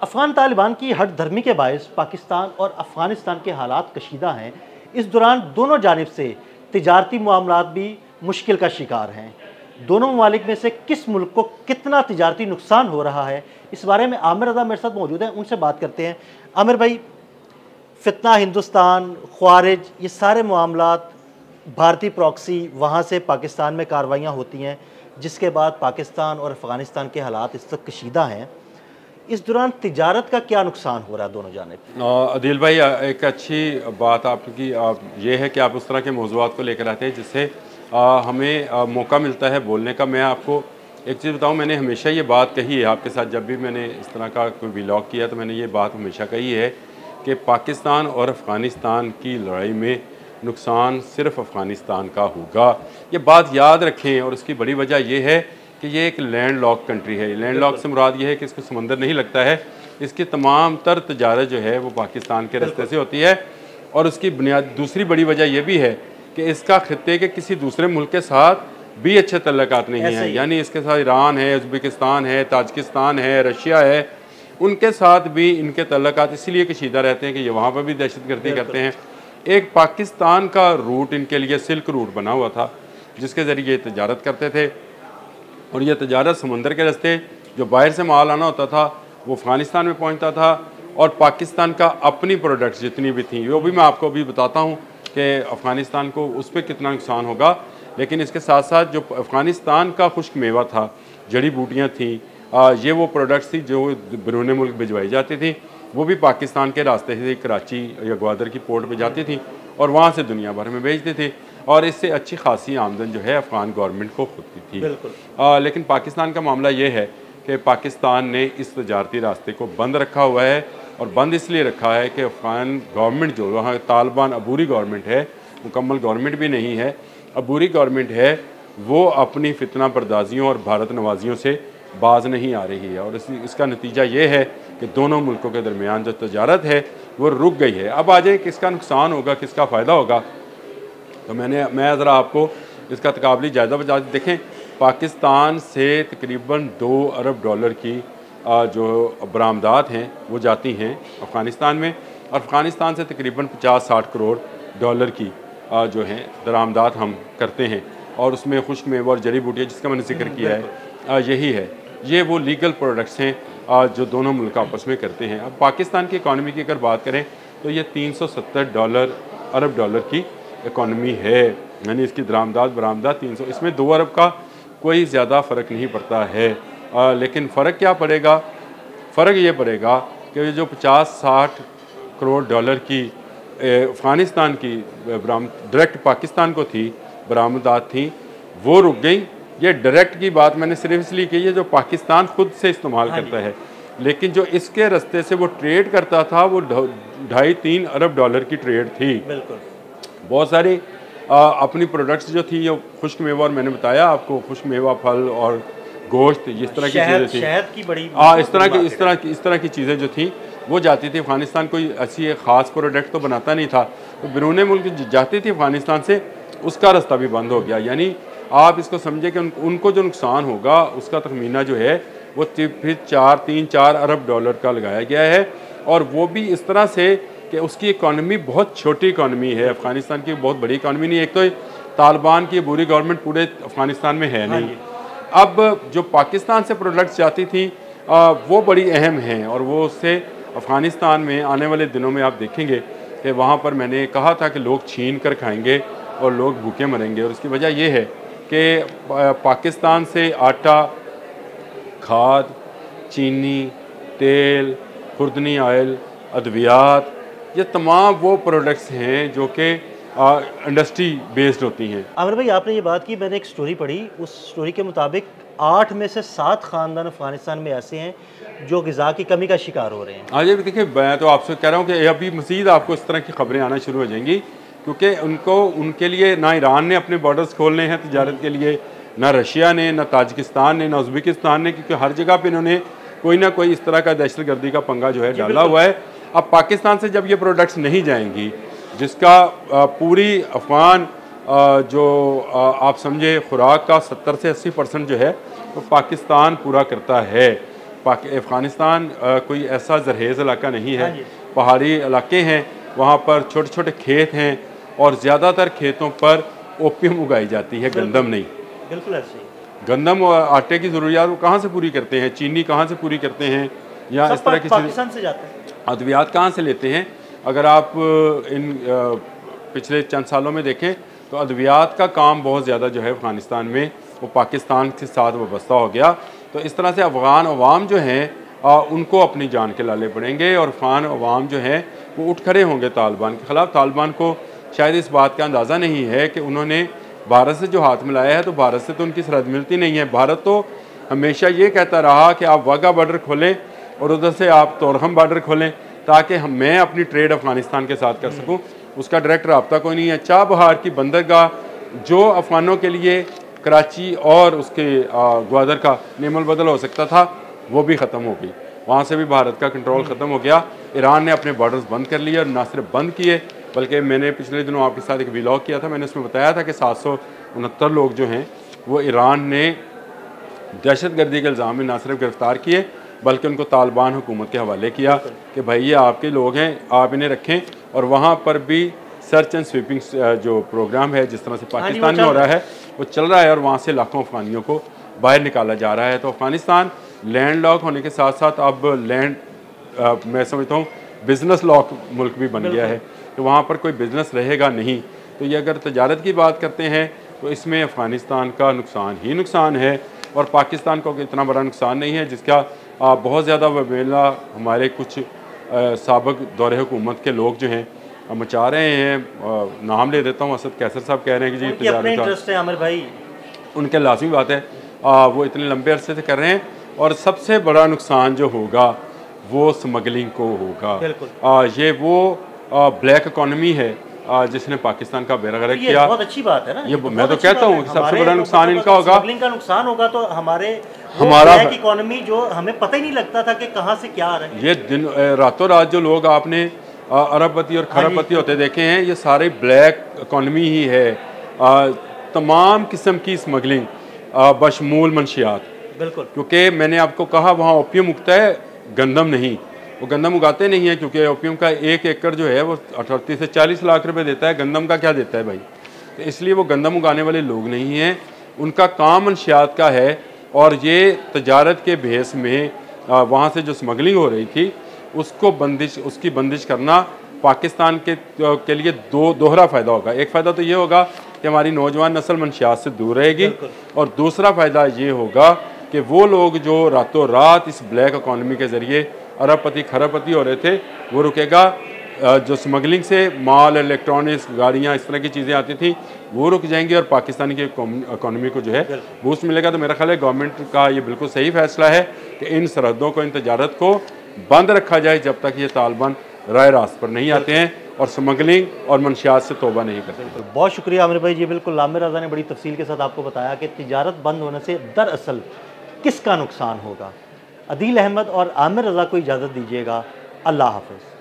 अफ़गान तालिबान की हट धर्मी के बायस पाकिस्तान और अफ़गानिस्तान के हालात कशीदा हैं। इस दौरान दोनों जानिब से तिजारती मामलात भी मुश्किल का शिकार हैं। दोनों ममालिक में से किस मुल्क को कितना तिजारती नुकसान हो रहा है, इस बारे में आमिर रज़ा मेरे साथ मौजूद हैं, उनसे बात करते हैं। आमिर भाई, फितना हिंदुस्तान, ख्वारिज, ये सारे मामलात, भारतीय प्रॉक्सी, वहाँ से पाकिस्तान में कार्रवाइयाँ होती हैं, जिसके बाद पाकिस्तान और अफ़गानिस्तान के हालात इस वक्त कशीदा हैं। इस दौरान तिजारत का क्या नुकसान हो रहा है दोनों जानिब? अदील भाई, एक अच्छी बात आपकी ये है कि आप उस तरह के मौज़ूआत को लेकर आते हैं जिससे हमें मौका मिलता है बोलने का। मैं आपको एक चीज़ बताऊं, मैंने हमेशा ये बात कही है आपके साथ, जब भी मैंने इस तरह का कोई व्लॉग किया तो मैंने ये बात हमेशा कही है कि पाकिस्तान और अफ़गानिस्तान की लड़ाई में नुकसान सिर्फ अफ़गानिस्तान का होगा। ये बात याद रखें। और इसकी बड़ी वजह यह है कि ये एक लैंड लॉक कंट्री है। लैंड लॉक से मुराद ये है कि इसको समंदर नहीं लगता है। इसकी तमाम तर तजारत जो है वो पाकिस्तान के रास्ते से होती है। और उसकी बुनियाद दूसरी बड़ी वजह यह भी है कि इसका खित्ते के किसी दूसरे मुल्क के साथ भी अच्छे तल्लुकात नहीं हैं। यानी इसके साथ ईरान है, उज़्बेकिस्तान है, ताजिकिस्तान है, रशिया है, उनके साथ भी इनके तल्लुकात इसलिए कशीदा रहते हैं कि ये वहाँ पर भी दहशतगर्दी करते हैं। एक पाकिस्तान का रूट इनके लिए सिल्क रूट बना हुआ था जिसके ज़रिए तजारत करते थे। और यह तजारत समंदर के रास्ते, जो बाहर से माल आना होता था वो अफ़गानिस्तान में पहुँचता था। और पाकिस्तान का अपनी प्रोडक्ट्स जितनी भी थी वो भी मैं आपको अभी बताता हूँ कि अफ़गानिस्तान को उस पर कितना नुकसान होगा। लेकिन इसके साथ साथ जो अफ़गानिस्तान का खुश्क मेवा था, जड़ी बूटियाँ थी, ये वो प्रोडक्ट्स थी जो बैरून मुल्क भिजवाई जाती थी, वो भी पाकिस्तान के रास्ते से कराची या ग्वादर की पोर्ट पे जाती थी और वहाँ से दुनिया भर में भेजते थे। और इससे अच्छी खासी आमदन जो है अफ़गान गवर्नमेंट को होती थी। लेकिन पाकिस्तान का मामला ये है कि पाकिस्तान ने इस तजारती रास्ते को बंद रखा हुआ है। और बंद इसलिए रखा है कि अफ़गान गवर्नमेंट जो वहाँ तालिबान अबूरी गवर्नमेंट है, मुकम्मल गवर्नमेंट भी नहीं है, अबूरी गवर्नमेंट है, वो अपनी फितना बर्दाजियों और भारत नवाजियों से बाज नहीं आ रही है। और इसका नतीजा ये है कि दोनों मुल्कों के दरमियान जो तजारत है वो रुक गई है। अब आ जाए किसका नुकसान होगा, किसका फ़ायदा होगा, तो मैं ज़रा आपको इसका तकाबली जायज़ा बता देखें। पाकिस्तान से तकरीबन $2 अरब की जो बरामदात हैं वो जाती हैं अफ़गानिस्तान में। और अफ़गानिस्तान से तकरीबन 50-60 करोड़ डॉलर की जो हैं दरामदात हम करते हैं। और उसमें खुश्क मेवा और जड़ी बूटियाँ जिसका मैंने जिक्र किया है यही है। ये वो लीगल प्रोडक्ट्स हैं जो दोनों मुल्क आपस में करते हैं। अब पाकिस्तान की इकॉनमी की अगर बात करें तो ये $370 अरब की इकॉनमी है। यानी इसकी बरामदात 300, इसमें 2 अरब का कोई ज़्यादा फ़र्क नहीं पड़ता है। लेकिन फ़र्क क्या पड़ेगा? फ़र्क ये पड़ेगा कि जो 50-60 करोड़ डॉलर की अफ़गानिस्तान की डायरेक्ट पाकिस्तान को थी बरामदात थी, वो रुक गई। ये डायरेक्ट की बात मैंने सिर्फ इसलिए की है जो पाकिस्तान खुद से इस्तेमाल करता है। लेकिन जो इसके रास्ते से वो ट्रेड करता था वो 2.5-3 अरब की ट्रेड थी। बिल्कुल। बहुत सारी अपनी प्रोडक्ट्स जो थी, ये खुश्क मेवा, और मैंने बताया आपको खुश्क मेवा, फल और गोश्त, इस तरह की चीज़ें थी, शहद की बड़ी इस तरह की चीज़ें जो थी वो जाती थी। अफ़गानिस्तान कोई ऐसी ख़ास प्रोडक्ट तो बनाता नहीं था, तो बैरून मुल्क जाती थी अफ़गानिस्तान से, उसका रास्ता भी बंद हो गया। यानी आप इसको समझे कि उनको जो नुकसान होगा उसका तखमीना जो है वो फिर 3-4 अरब डॉलर का लगाया गया है। और वो भी इस तरह से कि उसकी इकॉनमी बहुत छोटी इकॉनमी है, अफ़गानिस्तान की बहुत बड़ी इकॉनमी नहीं। एक तो तालिबान की बुरी गवर्नमेंट पूरे अफ़गानिस्तान में है नहीं। अब जो पाकिस्तान से प्रोडक्ट्स जाती थी वो बड़ी अहम हैं। और वो उससे अफ़गानिस्तान में आने वाले दिनों में आप देखेंगे कि वहाँ पर मैंने कहा था कि लोग छीन कर खाएंगे और लोग भूखे मरेंगे। और उसकी वजह ये है कि पाकिस्तान से आटा, खाद, चीनी, तेल, खुर्दनी ऑयल, अद्वियात, ये तमाम वो प्रोडक्ट्स हैं जो कि इंडस्ट्री बेस्ड होती हैं। आमिर भाई, आपने ये बात की, मैंने एक स्टोरी पढ़ी, उस स्टोरी के मुताबिक 8 में से 7 ख़ानदान अफ़गानिस्तान में ऐसे हैं जो ग़िज़ा की कमी का शिकार हो रहे हैं। हाँ जी, देखिए मैं तो आपसे कह रहा हूँ कि अभी मज़ीद आपको इस तरह की ख़बरें आना शुरू हो जाएंगी, क्योंकि उनके लिए ना ईरान ने अपने बॉर्डर्स खोलने हैं तजारत के लिए, ना रशिया ने, ना ताजिकिस्तान ने, ना उज़्बेकिस्तान ने, क्योंकि हर जगह पर इन्होंने कोई ना कोई इस तरह का दहशतगर्दी का पंगा जो है डाला हुआ है। अब पाकिस्तान से जब ये प्रोडक्ट्स नहीं जाएंगी, जिसका पूरी अफ़गान जो आप समझे खुराक का 70 से 80% जो है वो पाकिस्तान पूरा करता है, अफ़गानिस्तान कोई ऐसा जरहेज़ इलाका नहीं है, हाँ जी। पहाड़ी इलाके हैं, वहाँ पर छोटे छोटे खेत हैं और ज़्यादातर खेतों पर ओपियम उगाई जाती है, गंदम नहीं। बिल्कुल ऐसे ही। गंदम और आटे की ज़रूरियात वो कहाँ से पूरी करते हैं, चीनी कहाँ से पूरी करते हैं, या इस तरह की पाकिस्तान से जाते हैं। अद्वियात कहाँ से लेते हैं। अगर आप इन पिछले चंद सालों में देखें तो अद्वियात का काम बहुत ज़्यादा जो है अफ़गानिस्तान में वो पाकिस्तान के साथ वाबस्ता हो गया। तो इस तरह से अफ़गान अवाम जो हैं उनको अपनी जान के लाले पड़ेंगे और अफ़गान अवाम जो हैं वो उठ खड़े होंगे तालिबान के ख़िलाफ़। तालिबान को शायद इस बात का अंदाज़ा नहीं है कि उन्होंने भारत से जो हाथ मिलाया है, तो भारत से तो उनकी सरहद मिलती नहीं है। भारत तो हमेशा ये कहता रहा कि आप वाघा बॉर्डर खोलें और उधर से आप तोरहम बॉर्डर खोलें ताकि मैं अपनी ट्रेड अफ़गानिस्तान के साथ कर सकूं। उसका डायरेक्ट रब्ता कोई नहीं है। चाबहार की बंदरगाह जो अफ़गानों के लिए कराची और उसके ग्वादर का नेमल बदल हो सकता था, वो भी ख़त्म हो गई। वहाँ से भी भारत का कंट्रोल ख़त्म हो गया। ईरान ने अपने बॉर्डर्स बंद कर लिए और ना सिर्फ बंद किए बल्कि मैंने पिछले दिनों आपके साथ एक व्लॉग किया था, मैंने उसमें बताया था कि 769 लोग जो हैं वो ईरान ने दहशतगर्दी के इल्ज़ाम में ना सिर्फ गिरफ़्तार किए बल्कि उनको तालिबान हुकूमत के हवाले किया कि भाई ये आपके लोग हैं, आप इन्हें रखें। और वहाँ पर भी सर्च एंड स्वीपिंग जो प्रोग्राम है जिस तरह से पाकिस्तान में हो रहा है वो चल रहा है और वहाँ से लाखों अफ़गानियों को बाहर निकाला जा रहा है। तो अफ़गानिस्तान लैंड लॉक होने के साथ साथ अब मैं समझता हूँ बिज़नेस लॉक मुल्क भी बन गया है। तो वहाँ पर कोई बिज़नेस रहेगा नहीं। तो ये अगर तजारत की बात करते हैं तो इसमें अफ़गानिस्तान का नुकसान ही नुकसान है और पाकिस्तान को इतना बड़ा नुकसान नहीं है जिसका बहुत ज़्यादा वबेला हमारे कुछ साबिक़ दौरे हुकूमत के लोग जो हैं मचा रहे हैं। नाम ले देता हूँ, असद कैसर साहब कह रहे हैं कि जी अपने इंटरेस्ट है आमिर भाई, उनके लाजमी बात है, वो इतने लंबे अरसे से कर रहे हैं। और सबसे बड़ा नुकसान जो होगा वो स्मगलिंग को होगा। ये वो ब्लैक इकॉनमी है जिसने पाकिस्तान का बेड़ा गर्क किया। बहुत अच्छी बात है ना, ये मैं तो कहता हूँ कि सबसे बड़ा नुकसान इनका होगा। स्मगलिंग का नुकसान होगा तो हमारा ब्लैक इकॉनमी जो हमें पता ही नहीं लगता था कि कहाँ से क्या आ रहा है। ये दिन रातों रात जो लोग आपने अरबपति और खरबपति होते देखे हैं, ये सारे ब्लैक इकॉनमी ही है। तमाम किस्म की स्मगलिंग बशमूल मंशियात, बिल्कुल, क्योंकि मैंने आपको कहा वहाँ ओपियम उगता है, गंदम नहीं। वो गंदम उगाते नहीं है क्योंकि ओपियम का 1 एकड़ जो है वो 38 से 40 लाख रुपए देता है। गंदम का क्या देता है भाई? तो इसलिए वो गंदम उगाने वाले लोग नहीं हैं, उनका काम मंशियात का है। और ये तजारत के भेस में वहाँ से जो स्मगलिंग हो रही थी उसकी बंदिश करना पाकिस्तान के लिए दोहरा फ़ायदा होगा। एक फ़ायदा तो ये होगा कि हमारी नौजवान नस्ल मंशियात से दूर रहेगी और दूसरा फ़ायदा ये होगा कि वो लोग जो रातों रात इस ब्लैक इकॉनमी के ज़रिए अरबपति खरबपति हो रहे थे वो रुकेगा। जो स्मगलिंग से माल, इलेक्ट्रॉनिक्स, गाड़ियाँ, इस तरह की चीज़ें आती थी वो रुक जाएंगी और पाकिस्तान की इकॉनमी को जो है बूस्ट मिलेगा। तो मेरा ख्याल है गवर्नमेंट का ये बिल्कुल सही फैसला है कि इन सरहदों को, इन तजारत को बंद रखा जाए जब तक ये तालिबान राय रास्त पर नहीं आते हैं और स्मगलिंग और मंशियात से तौबा नहीं करते। बहुत शुक्रिया आमिर भाई जी। बिल्कुल आमिर रज़ा ने बड़ी तफसील के साथ आपको बताया कि तिजारत बंद होने से दरअसल किसका नुकसान होगा। अदील अहमद और आमिर रज़ा को इजाज़त दीजिएगा। अल्लाह हाफ़िज़।